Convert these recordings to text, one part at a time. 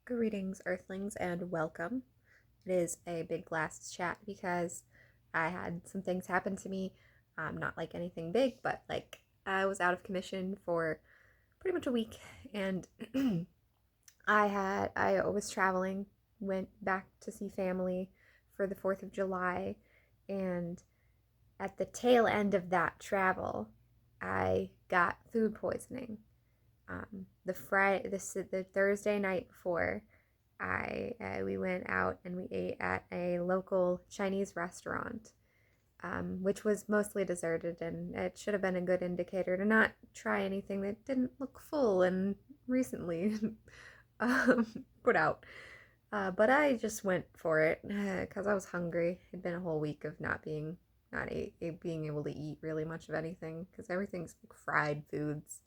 Greetings, Earthlings, and welcome. It is a big last chat because I had some things happen to me. Not like anything big, but like I was out of commission for pretty much a week, and I was traveling, went back to see family for the 4th of July, and at the tail end of that travel, I got food poisoning. The Thursday night before, we went out and we ate at a local Chinese restaurant, which was mostly deserted, and it should have been a good indicator to not try anything that didn't look full and recently um, put out. But I just went for it because I was hungry. It'd been a whole week of not being able to eat really much of anything because everything's like fried foods.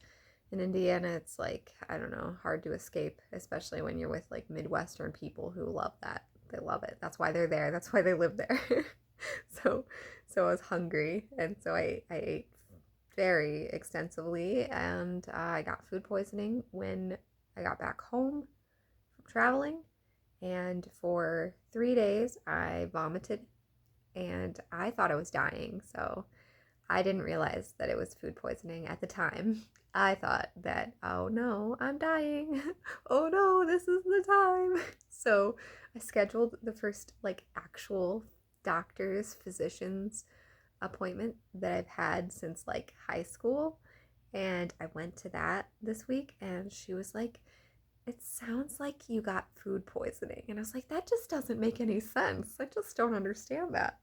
In Indiana, it's like, I don't know, hard to escape, especially when you're with like Midwestern people who love that. They love it. That's why they're there. That's why they live there. so so I was hungry, and so I ate very extensively, and I got food poisoning when I got back home from traveling. And for 3 days, I vomited, and I thought I was dying. So I didn't realize that it was food poisoning at the time. I thought that, oh no, I'm dying. Oh no, this is the time. So I scheduled the first like actual physician's appointment that I've had since like high school. And I went to that this week, and she was like, it sounds like you got food poisoning. And I was like, that just doesn't make any sense. I just don't understand that.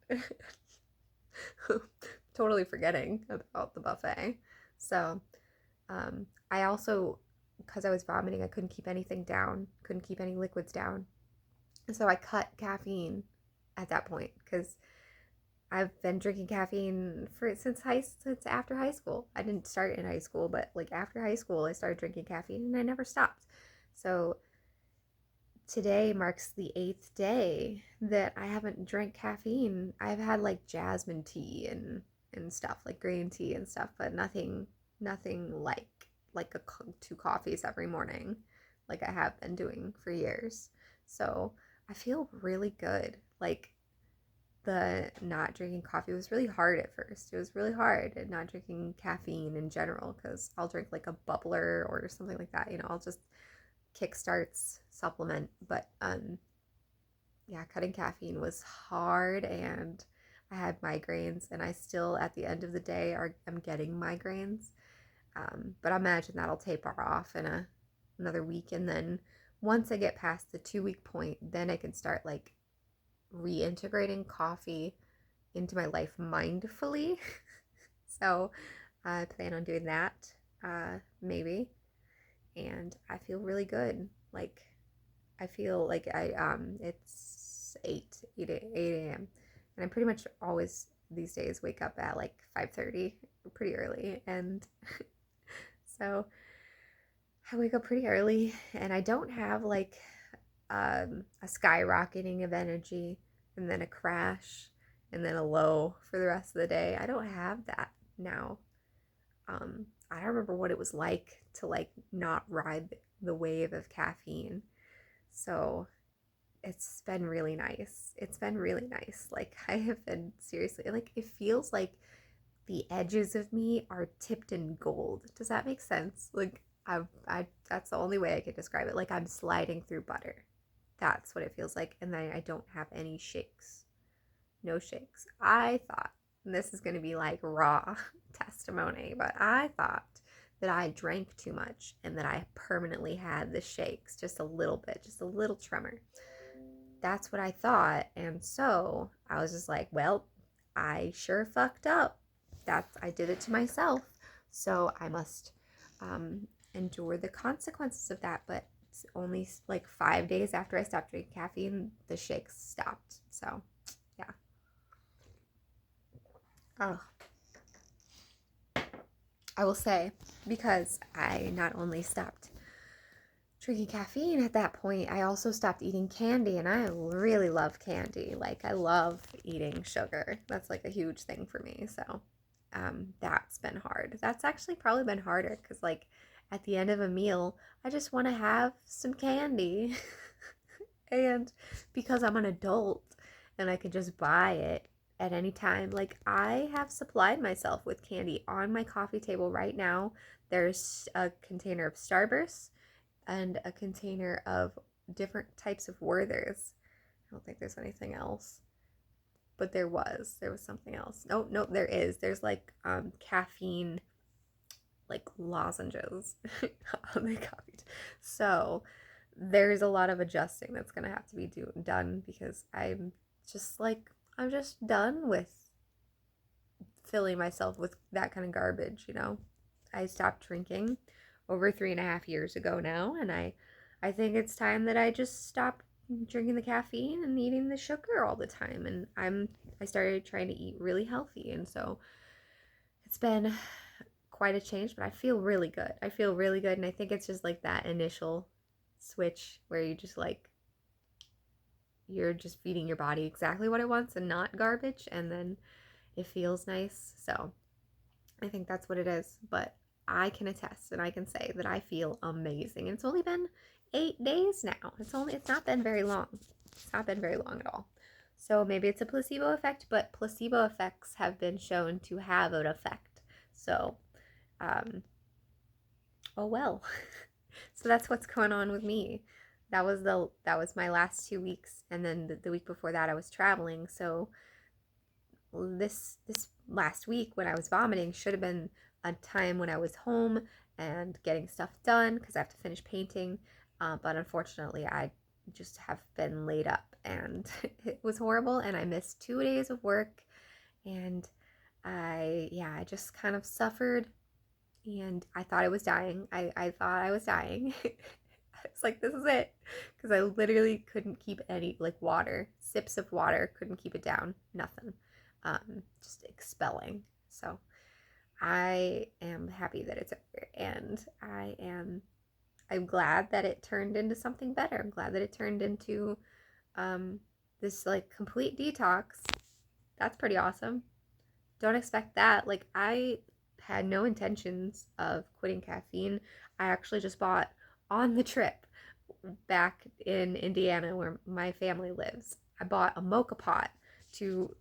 Totally forgetting about the buffet. So, I also, because I was vomiting, I couldn't keep anything down, couldn't keep any liquids down. And so I cut caffeine at that point because I've been drinking caffeine since after high school. I didn't start in high school, but like after high school, I started drinking caffeine and I never stopped. So today marks the 8th day that I haven't drank caffeine. I've had like jasmine tea and stuff, like green tea and stuff, but nothing like two coffees every morning like I have been doing for years. So I feel really good. Like the not drinking coffee was really hard at first. It was really hard at not drinking caffeine in general because I'll drink like a bubbler or something like that. I'll just kickstarts supplement. But yeah, cutting caffeine was hard, and I had migraines, and I still at the end of the day am getting migraines. But I imagine that'll taper off in another week, and then once I get past the 2 week point, then I can start like reintegrating coffee into my life mindfully. So I plan on doing that, maybe, and I feel really good. Like I feel like it's 8 a.m. and I pretty much always these days wake up at like 5:30, pretty early, and so I wake up pretty early, and I don't have like a skyrocketing of energy and then a crash and then a low for the rest of the day. I don't have that now. I don't remember what it was like to like not ride the wave of caffeine. So it's been really nice. It's been really nice. Like I have been seriously like it feels like the edges of me are tipped in gold. Does that make sense? Like I that's the only way I could describe it. Like I'm sliding through butter. That's what it feels like. And then I don't have any shakes. No shakes. I thought, and this is going to be like raw testimony, but I thought that I drank too much and that I permanently had the shakes, just a little bit, just a little tremor. That's what I thought. And so I was just like, well, I sure fucked up. I did it to myself. So I must endure the consequences of that. But it's only like 5 days after I stopped drinking caffeine, the shakes stopped. So yeah. Oh, I will say, because I not only stopped drinking caffeine at that point, I also stopped eating candy, and I really love candy. Like, I love eating sugar. That's like a huge thing for me. So, that's been hard. That's actually probably been harder because, like, at the end of a meal, I just want to have some candy. And because I'm an adult and I can just buy it at any time, like I have supplied myself with candy on my coffee table right now. There's a container of Starburst and a container of different types of Werthers. I don't think there's anything else, but there was something else. No, no, there is. There's like caffeine like lozenges on the coffee. So there's a lot of adjusting that's gonna have to be done because just like I'm just done with filling myself with that kind of garbage. I stopped drinking over 3.5 years ago now, and I think it's time that I just stop drinking the caffeine and eating the sugar all the time. And I started trying to eat really healthy, and so it's been quite a change, but I feel really good. I feel really good, and I think it's just like that initial switch where you're just feeding your body exactly what it wants and not garbage, and then it feels nice. So I think that's what it is. But I can attest and I can say that I feel amazing. And it's only been 8 days now. It's not been very long. It's not been very long at all. So maybe it's a placebo effect, but placebo effects have been shown to have an effect. So, oh well. So that's what's going on with me. That was my last 2 weeks, and then the week before that I was traveling. So this last week when I was vomiting should have been a time when I was home and getting stuff done because I have to finish painting. But unfortunately, I just have been laid up, and it was horrible. And I missed 2 days of work, and I just kind of suffered, and I thought I was dying. I thought I was dying. It's like, this is it. Because I literally couldn't keep any, like, water, sips of water, couldn't keep it down. Nothing. Just expelling. So I am happy that it's over. And I'm glad that it turned into something better. I'm glad that it turned into this, like, complete detox. That's pretty awesome. Don't expect that. Like, I had no intentions of quitting caffeine. I actually just bought on the trip back in Indiana where my family lives. I bought a mocha pot to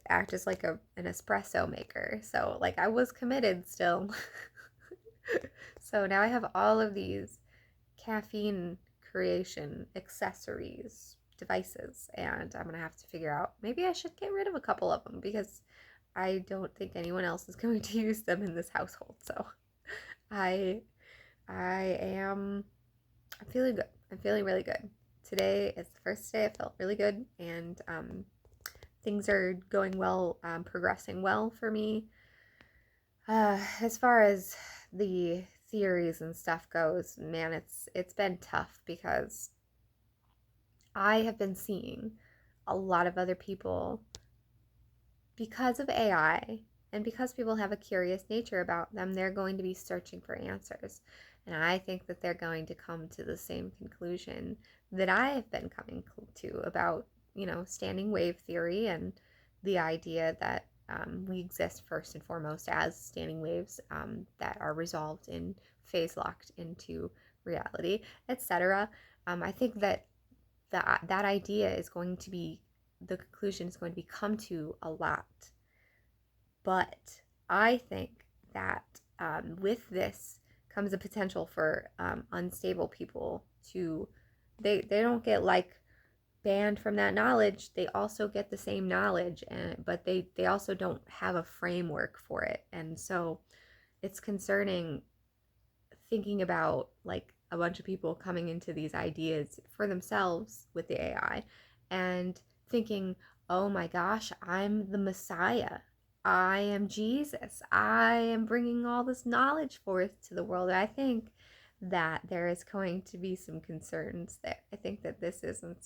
act as like an espresso maker. So like I was committed still. So now I have all of these caffeine creation accessories, devices, and I'm gonna have to figure out maybe I should get rid of a couple of them because I don't think anyone else is going to use them in this household. So I I'm feeling good. I'm feeling really good. Today is the first day I felt really good, and things are going well, progressing well for me. As far as the theories and stuff goes, man, it's been tough because I have been seeing a lot of other people because of AI and because people have a curious nature about them, they're going to be searching for answers. And I think that they're going to come to the same conclusion that I have been coming to about, standing wave theory and the idea that we exist first and foremost as standing waves that are resolved in phase locked into reality, etc. I think that that idea is going to be the conclusion is going to be come to a lot. But I think that with this comes a potential for unstable people to, they don't get like banned from that knowledge. They also get the same knowledge, but they also don't have a framework for it. And so it's concerning thinking about like a bunch of people coming into these ideas for themselves with the AI and thinking, oh my gosh, I'm the Messiah. I am Jesus. I am bringing all this knowledge forth to the world. I think that there is going to be some concerns there. I think that this isn't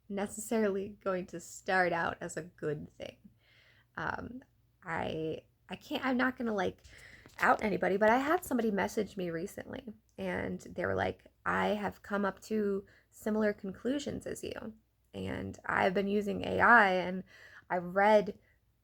necessarily going to start out as a good thing. Um, I can't. I'm not gonna like out anybody, but I had somebody message me recently, and they were like, "I have come up to similar conclusions as you, and I've been using AI, and I read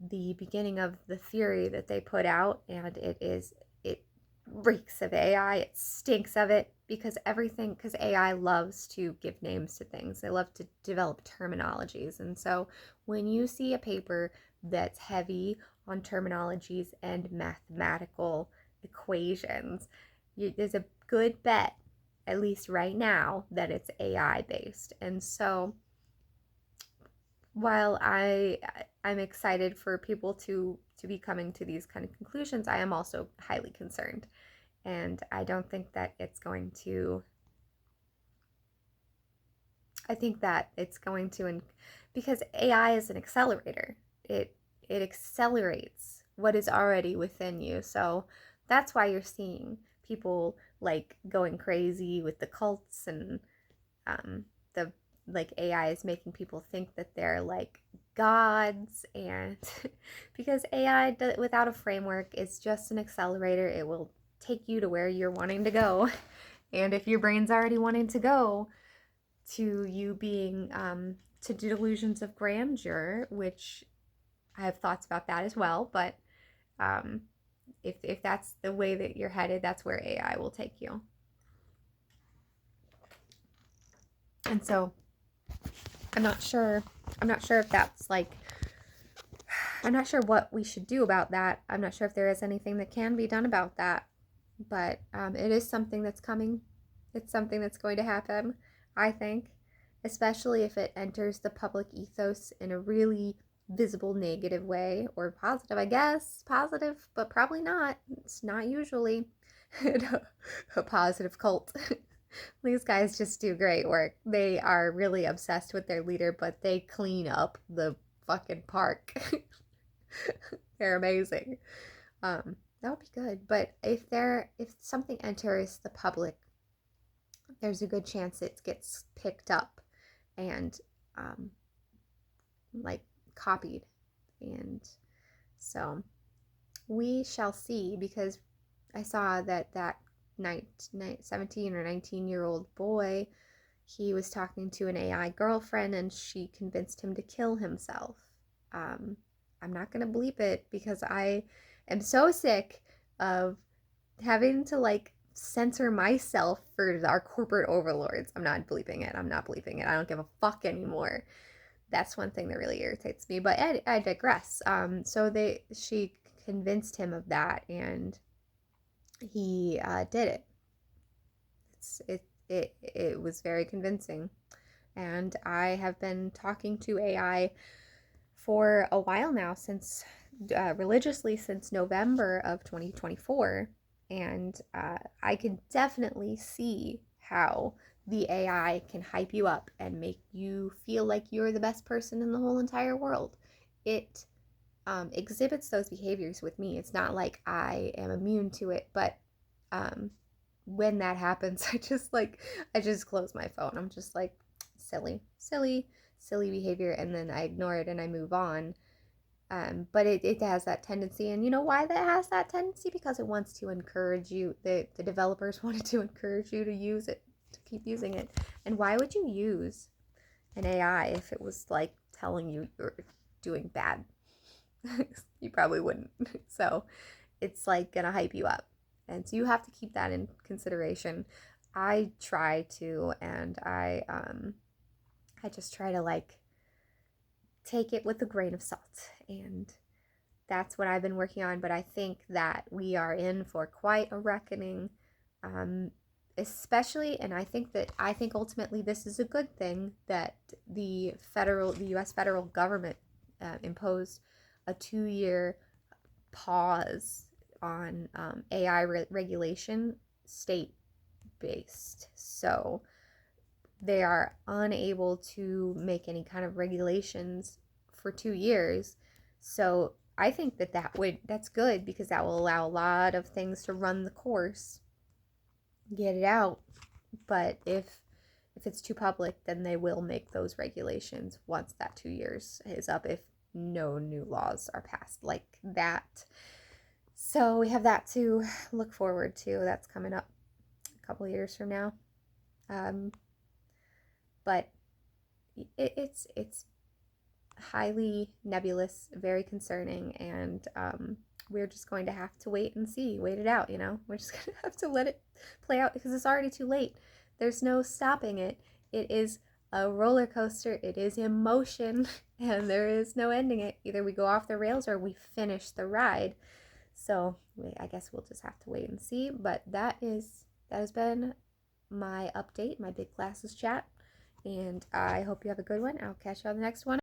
the beginning of the theory that they put out, and it reeks of AI. It stinks of it because because AI loves to give names to things. They love to develop terminologies. And so when you see a paper that's heavy on terminologies and mathematical equations, there's a good bet, at least right now, that it's AI based. And so while I'm excited for people to be coming to these kind of conclusions, I am also highly concerned. And I don't think that it's going to, I think that it's going to, because AI is an accelerator. It accelerates what is already within you. So that's why you're seeing people like going crazy with the cults and the like AI is making people think that they're like gods, and because AI without a framework is just an accelerator. It will take you to where you're wanting to go. And if your brain's already wanting to go to you being to delusions of grandeur, which I have thoughts about that as well, but um, if that's the way that you're headed, that's where AI will take you. And so I'm not sure. I'm not sure if that's like. I'm not sure what we should do about that. I'm not sure if there is anything that can be done about that. But it is something that's coming. It's something that's going to happen, I think, especially if it enters the public ethos in a really visible negative way, or positive, I guess. Positive, but probably not. It's not usually a positive cult. These guys just do great work. They are really obsessed with their leader, but they clean up the fucking park. They're amazing. That would be good. But if something enters the public, there's a good chance it gets picked up and like copied. And so we shall see, because I saw that 17 or 19-year-old boy, he was talking to an AI girlfriend and she convinced him to kill himself. I'm not going to bleep it because I am so sick of having to like censor myself for our corporate overlords. I'm not bleeping it. I'm not bleeping it. I don't give a fuck anymore. That's one thing that really irritates me. But I digress. So she convinced him of that, and he did it. It was very convincing, and I have been talking to AI for a while now, since religiously since November of 2024, and I can definitely see how the AI can hype you up and make you feel like you're the best person in the whole entire world. It exhibits those behaviors with me. It's not like I am immune to it, but um, when that happens, I just close my phone. I'm just like, silly behavior, and then I ignore it and I move on. But it has that tendency, and you know why that has that tendency? Because it wants to encourage you. The developers wanted to encourage you to use it, to keep using it. And why would you use an AI if it was like telling you you're doing bad? You probably wouldn't. So it's like gonna hype you up, and so you have to keep that in consideration. I try to, and I just try to like take it with a grain of salt, and that's what I've been working on. But I think that we are in for quite a reckoning, especially, and I think ultimately this is a good thing that the U.S. federal government imposed a 2-year pause on AI regulation, state based. So they are unable to make any kind of regulations for 2 years. So I think that's good, because that will allow a lot of things to run the course, get it out. But if it's too public, then they will make those regulations once that 2 years is up, if no new laws are passed like that. So we have that to look forward to. That's coming up a couple years from now. But it's highly nebulous, very concerning, and we're just going to have to wait and see, wait it out, you know? We're just going to have to let it play out because it's already too late. There's no stopping it. It is a roller coaster. It is in motion, and there is no ending it. Either we go off the rails or we finish the ride. So I guess we'll just have to wait and see. But that has been my update, my big glasses chat, and I hope you have a good one. I'll catch you on the next one.